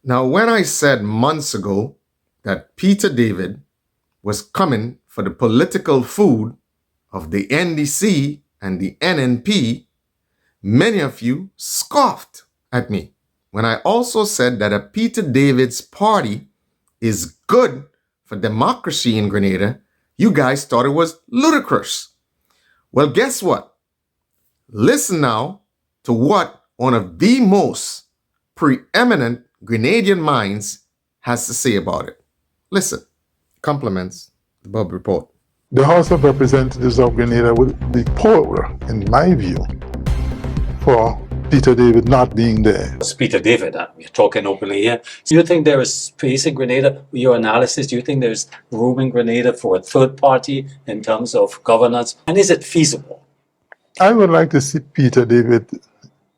Now, when I said months ago that Peter David was coming for the political food of the NDC and the NNP, many of you scoffed at me. When I also said that a Peter David's party is good for democracy in Grenada, you guys thought it was ludicrous. Well, guess what? Listen now to what one of the most preeminent Grenadian minds has to say about it. Listen. Compliments the Bob Report. The House of Representatives of Grenada will be poorer, in my view, for Peter David not being there. It's Peter David, we're talking openly here. Do you think there is space in Grenada? Your analysis, do you think there's room in Grenada for a third party in terms of governance? And is it feasible? I would like to see Peter David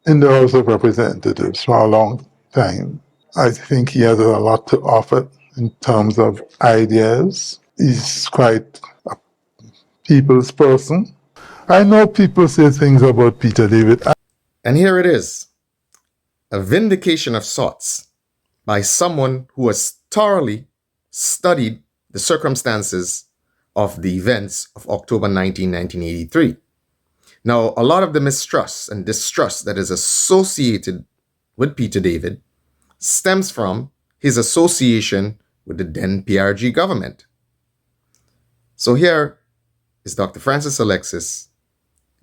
in the House of Representatives for a long time. I think he has a lot to offer in terms of ideas. He's quite a people's person. I know people say things about Peter David. And here it is, a vindication of sorts by someone who has thoroughly studied the circumstances of the events of October 19, 1983. Now, a lot of the mistrust and distrust that is associated with Peter David stems from his association with the then PRG government. So here is Dr. Francis Alexis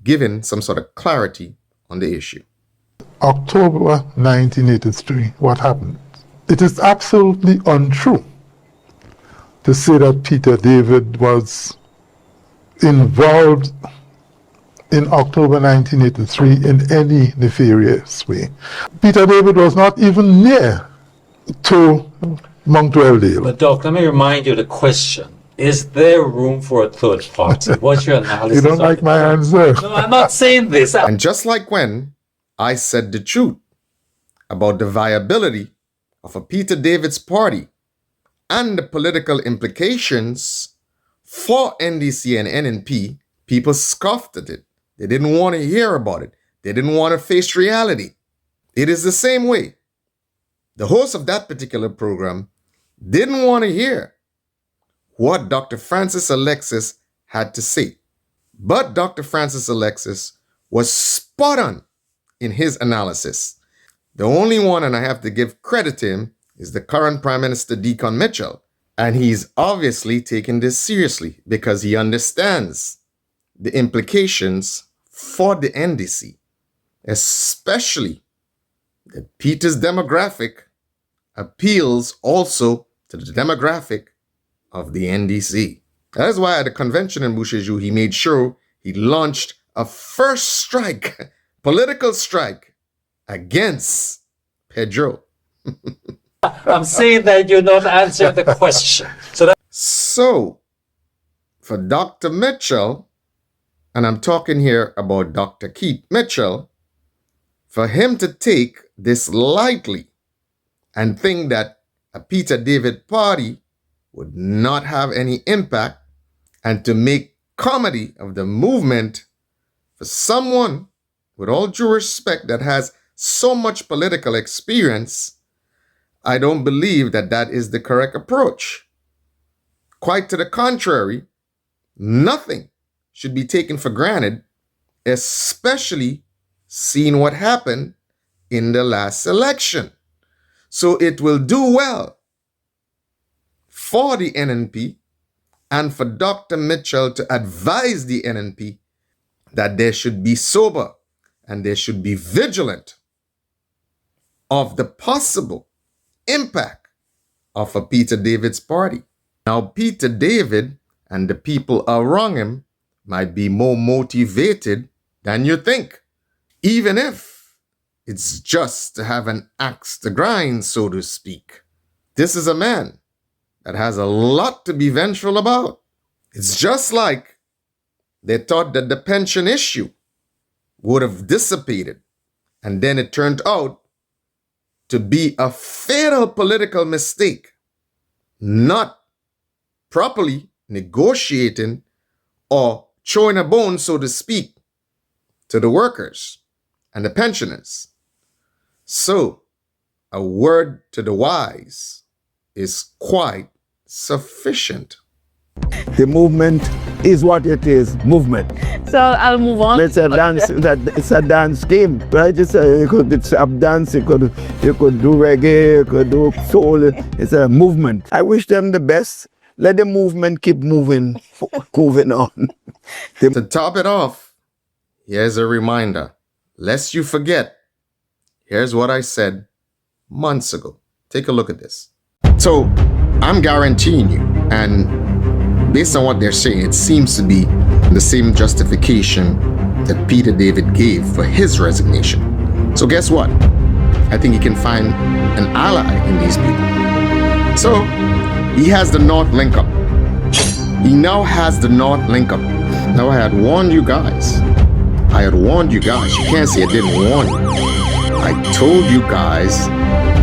giving some sort of clarity on the issue. October 1983, what happened? It is absolutely untrue to say that Peter David was involved in October 1983 in any nefarious way. Peter David was not even near to Mount Weldale. But Doc, let me remind you the question. Is there room for a third party? What's your analysis? You don't like my answer? No, I'm not saying this. And just like when I said the truth about the viability of a Peter David's party and the political implications for NDC and NNP, people scoffed at it. They didn't want to hear about it. They didn't want to face reality. It is the same way. The host of that particular program didn't want to hear what Dr. Francis Alexis had to say. But Dr. Francis Alexis was spot on in his analysis. The only one, and I have to give credit to him, is the current Prime Minister Deacon Mitchell. And he's obviously taking this seriously because he understands the implications for the NDC, especially that Peter's demographic appeals also to the demographic of the NDC. That is why at the convention in Boucherjou, he made sure he launched a first strike, political strike, against Pedro. I'm saying that you're not answering the question. So, for Dr. Mitchell, and I'm talking here about Dr. Keith Mitchell, for him to take this lightly and think that a Peter David party would not have any impact, and to make comedy of the movement for someone, with all due respect, that has so much political experience, I don't believe that that is the correct approach. Quite to the contrary, nothing should be taken for granted, especially seeing what happened in the last election. So it will do well for the NNP and for Dr. Mitchell to advise the NNP that they should be sober and they should be vigilant of the possible impact of a Peter David's party. Now, Peter David and the people around him might be more motivated than you think, even if it's just to have an axe to grind, so to speak. This is a man that has a lot to be vengeful about. It's just like they thought that the pension issue would have dissipated, and then it turned out to be a fatal political mistake, not properly negotiating or throwing a bone, so to speak, to the workers and the pensioners. So a word to the wise is quite sufficient. The movement is what it is, movement. So I'll move on. It's a dance. It's a dance game, right? It's a dance. You could do reggae. You could do soul. It's a movement. I wish them the best. Let the movement keep moving on. To top it off, here's a reminder. Lest you forget, here's what I said months ago. Take a look at this. So I'm guaranteeing you, and based on what they're saying, it seems to be the same justification that Peter David gave for his resignation. So guess what? I think he can find an ally in these people. So he has the North link up. He now has the North link up. Now I had warned you guys. You can't say I didn't warn you. I told you guys,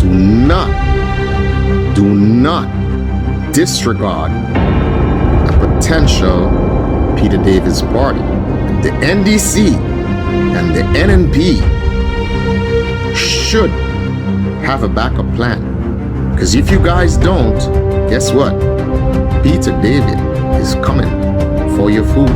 do not disregard a potential Peter David's party. The NDC and the NNP should have a backup plan. Because if you guys don't, guess what? Peter David is coming for your food.